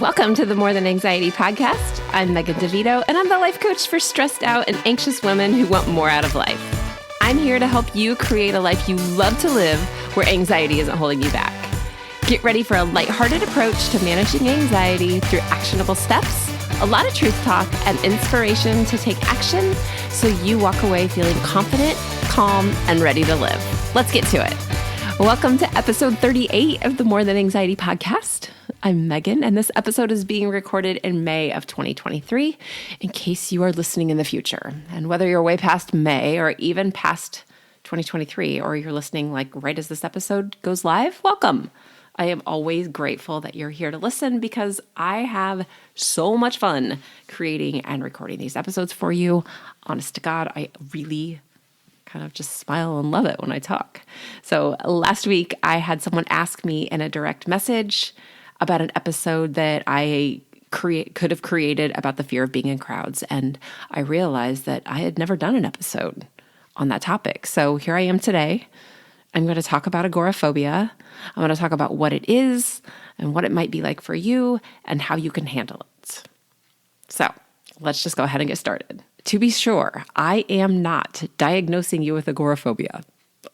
Welcome to the More Than Anxiety podcast. I'm Megan Devito, and I'm the life coach for stressed out and anxious women who want more out of life. I'm here to help you create a life you love to live where anxiety isn't holding you back. Get ready for a lighthearted approach to managing anxiety through actionable steps, a lot of truth talk, and inspiration to take action so you walk away feeling confident, calm, and ready to live. Let's get to it. Welcome to episode 38 of the More Than Anxiety podcast. I'm Megan, and this episode is being recorded in May of 2023, in case you are listening in the future. And whether you're way past May or even past 2023, or you're listening like right as this episode goes live, welcome. I am always grateful that you're here to listen because I have so much fun creating and recording these episodes for you. Honest to God, I really kind of just smile and love it when I talk. So last week, I had someone ask me in a direct message about an episode that I could have created about the fear of being in crowds. And I realized that I had never done an episode on that topic. So here I am today. I'm going to talk about agoraphobia. I'm going to talk about what it is and what it might be like for you and how you can handle it. So let's just go ahead and get started. To be sure, I am not diagnosing you with agoraphobia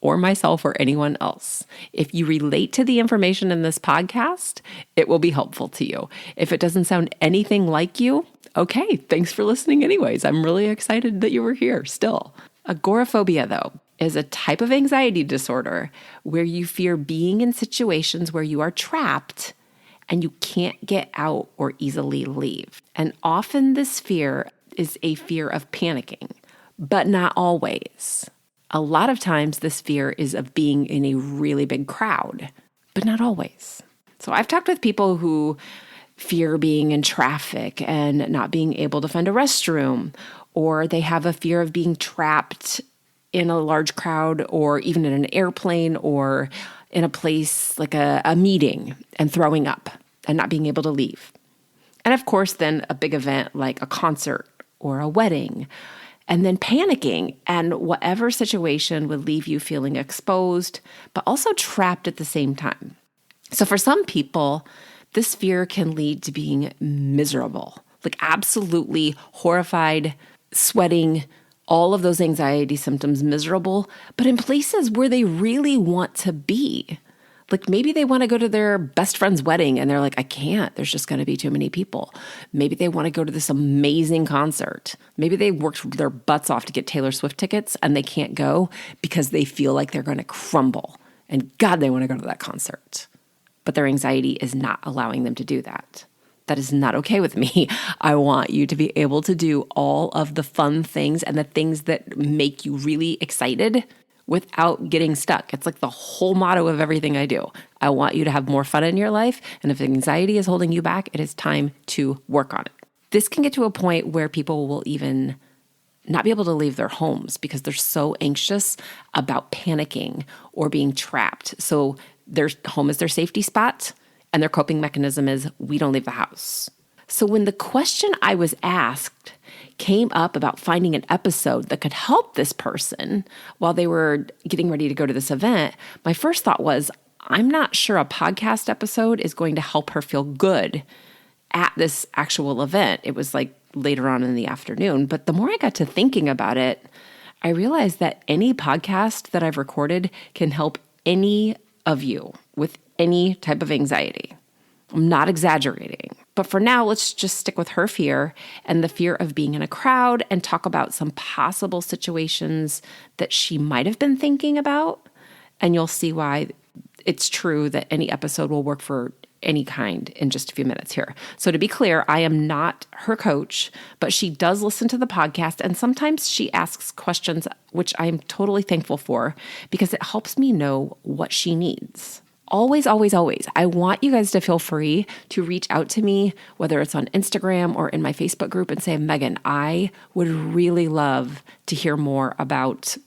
or myself or anyone else. If you relate to the information in this podcast, it will be helpful to you. If it doesn't sound anything like you, okay, thanks for listening anyways. I'm really excited that you were here still. Agoraphobia, though, is a type of anxiety disorder where you fear being in situations where you are trapped and you can't get out or easily leave. And often this fear is a fear of panicking, but not always. A lot of times this fear is of being in a really big crowd, but not always. So I've talked with people who fear being in traffic and not being able to find a restroom, or they have a fear of being trapped in a large crowd or even in an airplane or in a place like a meeting and throwing up and not being able to leave. And of course, then a big event like a concert or a wedding, and then panicking and whatever situation would leave you feeling exposed, but also trapped at the same time. So for some people, this fear can lead to being miserable, like absolutely horrified, sweating, all of those anxiety symptoms, miserable, but in places where they really want to be. Like maybe they want to go to their best friend's wedding and they're like, I can't, there's just going to be too many people. Maybe they want to go to this amazing concert. Maybe they worked their butts off to get Taylor Swift tickets and they can't go because they feel like they're going to crumble. And God, they want to go to that concert. But their anxiety is not allowing them to do that. That is not okay with me. I want you to be able to do all of the fun things and the things that make you really excited without getting stuck. It's like the whole motto of everything I do. I want you to have more fun in your life. And if anxiety is holding you back, it is time to work on it. This can get to a point where people will even not be able to leave their homes because they're so anxious about panicking or being trapped. So their home is their safety spot and their coping mechanism is we don't leave the house. So when the question I was asked came up about finding an episode that could help this person while they were getting ready to go to this event, my first thought was, I'm not sure a podcast episode is going to help her feel good at this actual event. It was like later on in the afternoon. But the more I got to thinking about it, I realized that any podcast that I've recorded can help any of you with any type of anxiety. I'm not exaggerating. But for now, let's just stick with her fear and the fear of being in a crowd and talk about some possible situations that she might have been thinking about. And you'll see why it's true that any episode will work for any kind in just a few minutes here. So to be clear, I am not her coach, but she does listen to the podcast. And sometimes she asks questions, which I am totally thankful for because it helps me know what she needs. Always, always, always, I want you guys to feel free to reach out to me, whether it's on Instagram or in my Facebook group and say, Megan, I would really love to hear more about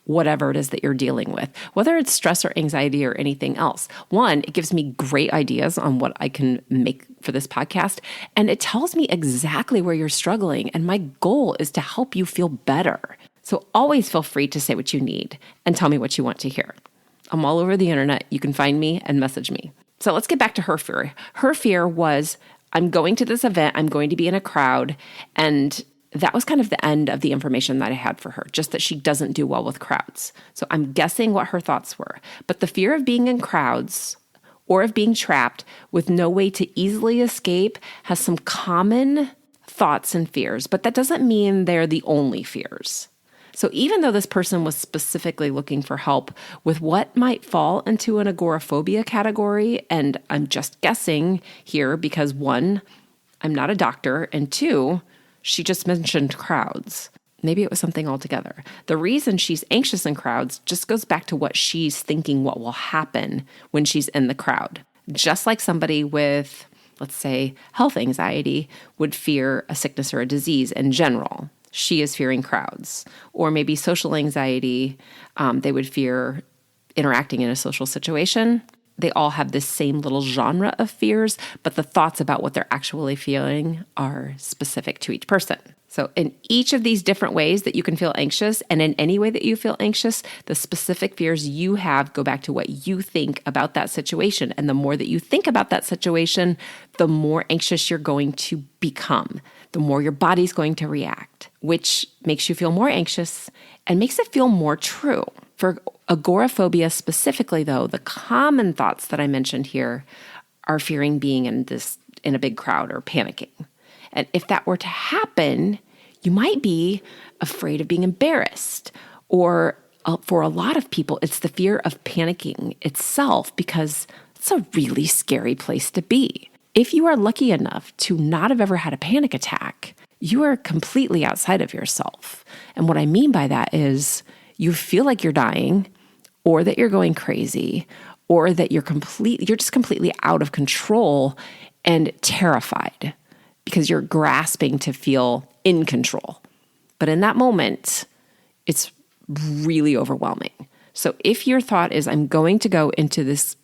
whatever it is that you're dealing with, whether it's stress or anxiety or anything else. One, it gives me great ideas on what I can make for this podcast, and it tells me exactly where you're struggling, and my goal is to help you feel better. So always feel free to say what you need and tell me what you want to hear. I'm all over the internet. You can find me and message me. So let's get back to her fear. Her fear was, I'm going to this event, I'm going to be in a crowd, and that was kind of the end of the information that I had for her, just that she doesn't do well with crowds. So I'm guessing what her thoughts were. But the fear of being in crowds or of being trapped with no way to easily escape has some common thoughts and fears, but that doesn't mean they're the only fears. So even though this person was specifically looking for help with what might fall into an agoraphobia category, and I'm just guessing here because one, I'm not a doctor, and two, she just mentioned crowds. Maybe it was something altogether. The reason she's anxious in crowds just goes back to what she's thinking what will happen when she's in the crowd. Just like somebody with, let's say, health anxiety would fear a sickness or a disease in general. She is fearing crowds. Or maybe social anxiety, they would fear interacting in a social situation. They all have this same little genre of fears, but the thoughts about what they're actually feeling are specific to each person. So in each of these different ways that you can feel anxious, and in any way that you feel anxious, the specific fears you have go back to what you think about that situation. And the more that you think about that situation, the more anxious you're going to become, the more your body's going to react, which makes you feel more anxious and makes it feel more true. For agoraphobia specifically, though, the common thoughts that I mentioned here are fearing being in a big crowd or panicking. And if that were to happen, you might be afraid of being embarrassed. Or for a lot of people, it's the fear of panicking itself because it's a really scary place to be. If you are lucky enough to not have ever had a panic attack, you are completely outside of yourself. And what I mean by that is you feel like you're dying, or that you're going crazy, or that you're just completely out of control and terrified because you're grasping to feel in control. But in that moment, it's really overwhelming. So if your thought is, I'm going to go into this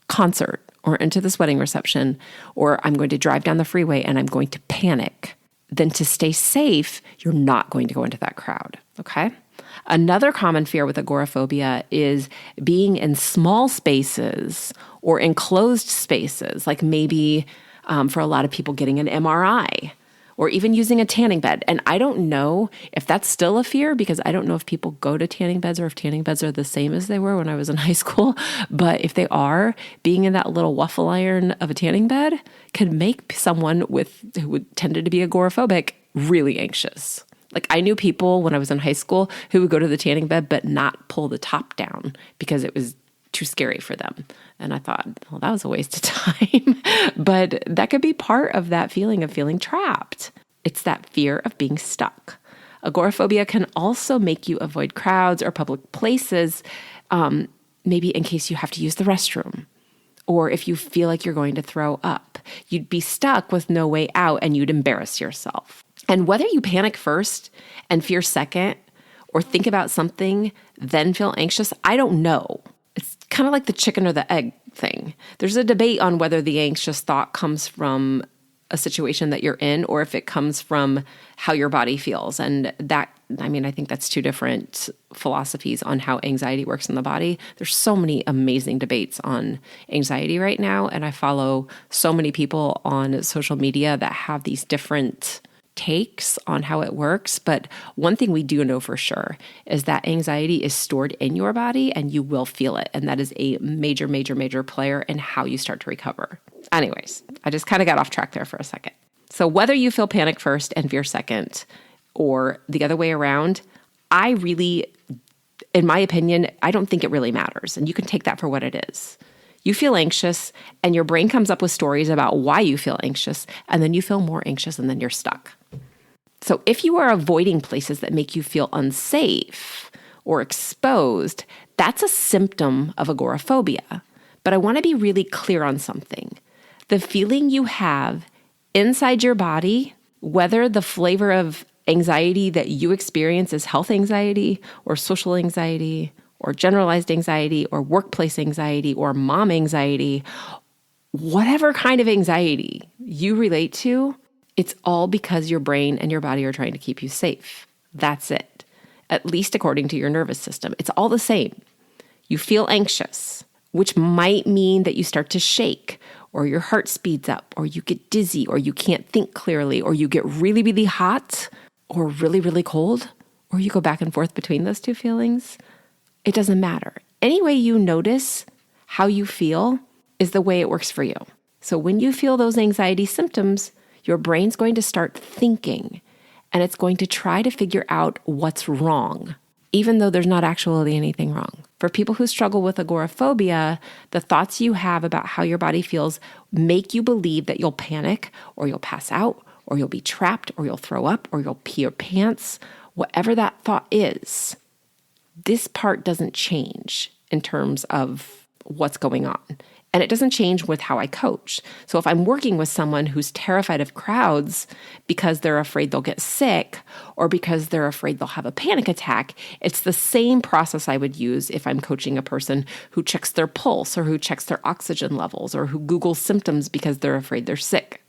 concert or into this wedding reception, or I'm going to drive down the freeway and I'm going to panic, then to stay safe, you're not going to go into that crowd, okay? Another common fear with agoraphobia is being in small spaces or enclosed spaces, like maybe for a lot of people getting an MRI or even using a tanning bed. And I don't know if that's still a fear because I don't know if people go to tanning beds or if tanning beds are the same as they were when I was in high school. But if they are, being in that little waffle iron of a tanning bed can make someone who tended to be agoraphobic really anxious. Like I knew people when I was in high school who would go to the tanning bed but not pull the top down because it was too scary for them. And I thought, well, that was a waste of time. But that could be part of that feeling of feeling trapped. It's that fear of being stuck. Agoraphobia can also make you avoid crowds or public places, maybe in case you have to use the restroom, or if you feel like you're going to throw up. You'd be stuck with no way out and you'd embarrass yourself. And whether you panic first and fear second, or think about something, then feel anxious, I don't know. It's kind of like the chicken or the egg thing. There's a debate on whether the anxious thought comes from a situation that you're in or if it comes from how your body feels. And that, I think that's two different philosophies on how anxiety works in the body. There's so many amazing debates on anxiety right now. And I follow so many people on social media that have these different takes on how it works. But one thing we do know for sure is that anxiety is stored in your body and you will feel it. And that is a major, major, major player in how you start to recover. Anyways, I just kind of got off track there for a second. So whether you feel panic first and fear second or the other way around, in my opinion, I don't think it really matters. And you can take that for what it is. You feel anxious and your brain comes up with stories about why you feel anxious, and then you feel more anxious and then you're stuck. So if you are avoiding places that make you feel unsafe or exposed, that's a symptom of agoraphobia. But I want to be really clear on something. The feeling you have inside your body, whether the flavor of anxiety that you experience is health anxiety or social anxiety or generalized anxiety or workplace anxiety or mom anxiety, whatever kind of anxiety you relate to, it's all because your brain and your body are trying to keep you safe. That's it. At least according to your nervous system. It's all the same. You feel anxious, which might mean that you start to shake or your heart speeds up, or you get dizzy, or you can't think clearly, or you get really, really hot, or really, really cold, or you go back and forth between those two feelings, it doesn't matter. Any way you notice how you feel is the way it works for you. So when you feel those anxiety symptoms, your brain's going to start thinking, and it's going to try to figure out what's wrong, even though there's not actually anything wrong. For people who struggle with agoraphobia, the thoughts you have about how your body feels make you believe that you'll panic, or you'll pass out, or you'll be trapped, or you'll throw up, or you'll pee your pants, whatever that thought is. This part doesn't change in terms of what's going on. And it doesn't change with how I coach. So if I'm working with someone who's terrified of crowds because they're afraid they'll get sick or because they're afraid they'll have a panic attack, it's the same process I would use if I'm coaching a person who checks their pulse or who checks their oxygen levels or who Googles symptoms because they're afraid they're sick.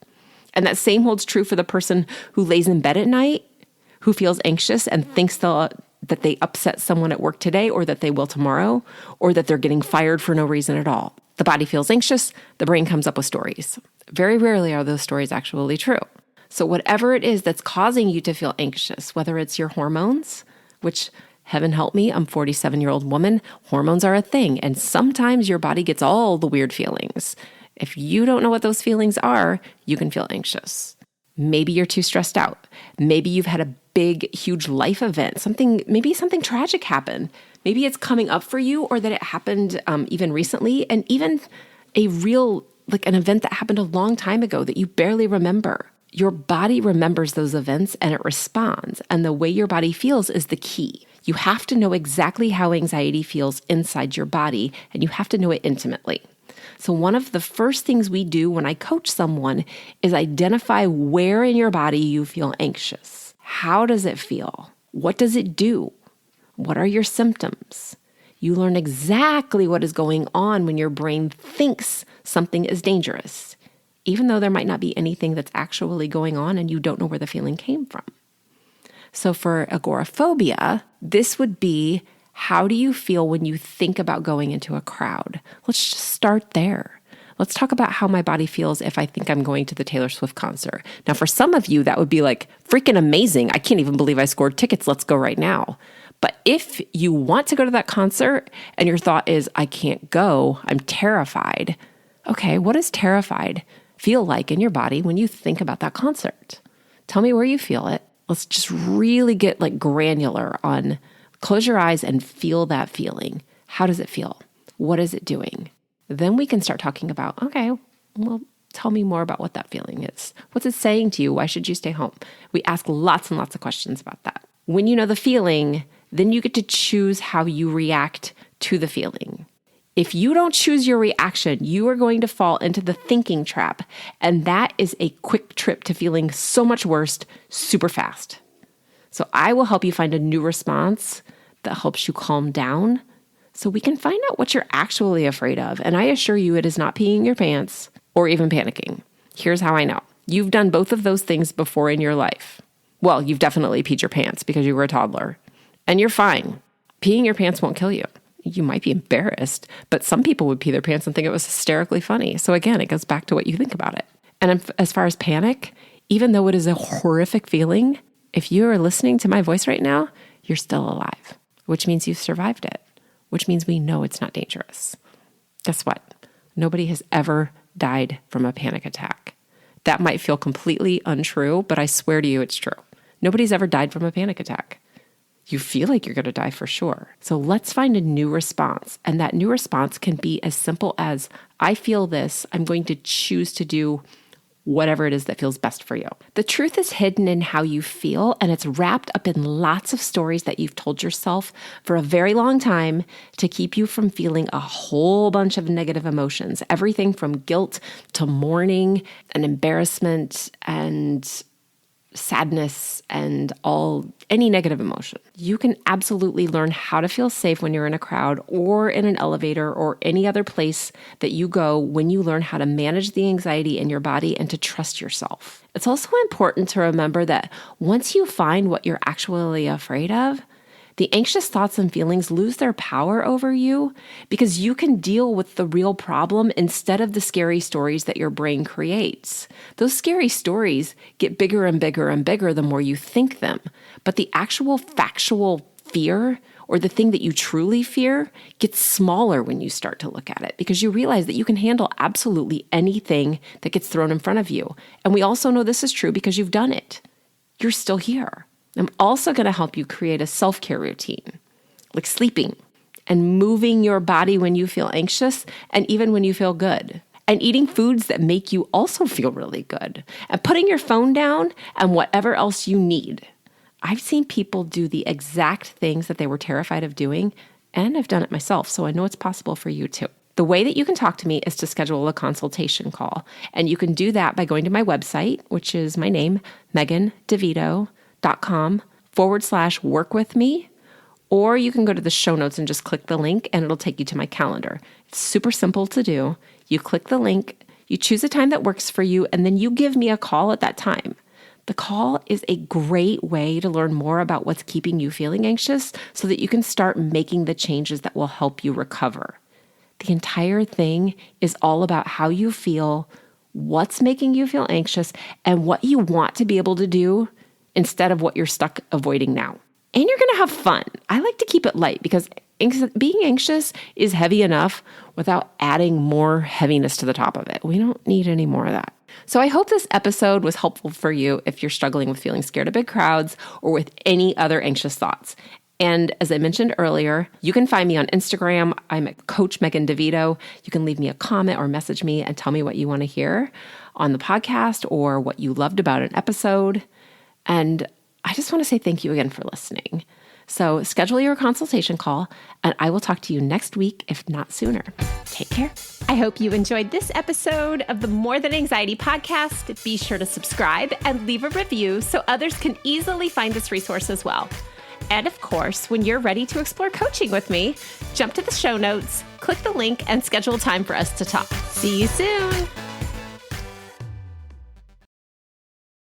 And that same holds true for the person who lays in bed at night, who feels anxious and thinks that they upset someone at work today or that they will tomorrow, or that they're getting fired for no reason at all. The body feels anxious, the brain comes up with stories. Very rarely are those stories actually true. So whatever it is that's causing you to feel anxious, whether it's your hormones, which heaven help me, I'm a 47-year-old woman, hormones are a thing, and sometimes your body gets all the weird feelings. If you don't know what those feelings are, you can feel anxious. Maybe you're too stressed out. Maybe you've had a big, huge life event. Maybe something tragic happened. Maybe it's coming up for you, or that it happened even recently, and even a real, like an event that happened a long time ago that you barely remember. Your body remembers those events and it responds. And the way your body feels is the key. You have to know exactly how anxiety feels inside your body, and you have to know it intimately. So one of the first things we do when I coach someone is identify where in your body you feel anxious. How does it feel? What does it do? What are your symptoms? You learn exactly what is going on when your brain thinks something is dangerous, even though there might not be anything that's actually going on and you don't know where the feeling came from. So for agoraphobia, this would be, how do you feel when you think about going into a crowd? Let's just start there. Let's talk about how my body feels if I think I'm going to the Taylor Swift concert. Now, for some of you, that would be like freaking amazing. I can't even believe I scored tickets. Let's go right now. But if you want to go to that concert and your thought is, I can't go, I'm terrified. Okay, what does terrified feel like in your body when you think about that concert? Tell me where you feel it. Let's just really get like granular on, close your eyes and feel that feeling. How does it feel? What is it doing? Then we can start talking about, okay, well, tell me more about what that feeling is. What's it saying to you? Why should you stay home? We ask lots and lots of questions about that. When you know the feeling, then you get to choose how you react to the feeling. If you don't choose your reaction, you are going to fall into the thinking trap. And that is a quick trip to feeling so much worse super fast. So I will help you find a new response that helps you calm down so we can find out what you're actually afraid of. And I assure you, it is not peeing your pants or even panicking. Here's how I know. You've done both of those things before in your life. Well, you've definitely peed your pants because you were a toddler. And you're fine. Peeing your pants won't kill you. You might be embarrassed, but some people would pee their pants and think it was hysterically funny. So again, it goes back to what you think about it. And as far as panic, even though it is a horrific feeling, if you are listening to my voice right now, you're still alive, which means you've survived it, which means we know it's not dangerous. Guess what? Nobody has ever died from a panic attack. That might feel completely untrue, but I swear to you it's true. Nobody's ever died from a panic attack. You feel like you're going to die for sure. So let's find a new response. And that new response can be as simple as, I feel this, I'm going to choose to do whatever it is that feels best for you. The truth is hidden in how you feel, and it's wrapped up in lots of stories that you've told yourself for a very long time to keep you from feeling a whole bunch of negative emotions, everything from guilt to mourning and embarrassment and sadness and any negative emotion. You can absolutely learn how to feel safe when you're in a crowd or in an elevator or any other place that you go when you learn how to manage the anxiety in your body and to trust yourself. It's also important to remember that once you find what you're actually afraid of, The anxious thoughts and feelings lose their power over you because you can deal with the real problem instead of the scary stories that your brain creates. Those scary stories get bigger and bigger and bigger the more you think them. But the actual factual fear, or the thing that you truly fear, gets smaller when you start to look at it because you realize that you can handle absolutely anything that gets thrown in front of you. And we also know this is true because you've done it. You're still here. I'm also going to help you create a self-care routine, like sleeping and moving your body when you feel anxious and even when you feel good, and eating foods that make you also feel really good, and putting your phone down and whatever else you need. I've seen people do the exact things that they were terrified of doing, and I've done it myself, so I know it's possible for you too. The way that you can talk to me is to schedule a consultation call, and you can do that by going to my website, which is my name, megandevito.com/work with me, or you can go to the show notes and just click the link and it'll take you to my calendar. It's super simple to do. You click the link, you choose a time that works for you, and then you give me a call at that time. The call is a great way to learn more about what's keeping you feeling anxious so that you can start making the changes that will help you recover. The entire thing is all about how you feel, what's making you feel anxious, and what you want to be able to do instead of what you're stuck avoiding now. And you're going to have fun. I like to keep it light because being anxious is heavy enough without adding more heaviness to the top of it. We don't need any more of that. So I hope this episode was helpful for you if you're struggling with feeling scared of big crowds or with any other anxious thoughts. And as I mentioned earlier, you can find me on Instagram. I'm at Coach Megan Devito. You can leave me a comment or message me and tell me what you want to hear on the podcast or what you loved about an episode. And I just want to say thank you again for listening. So schedule your consultation call, and I will talk to you next week, if not sooner. Take care. I hope you enjoyed this episode of the More Than Anxiety podcast. Be sure to subscribe and leave a review so others can easily find this resource as well. And of course, when you're ready to explore coaching with me, jump to the show notes, click the link, and schedule time for us to talk. See you soon.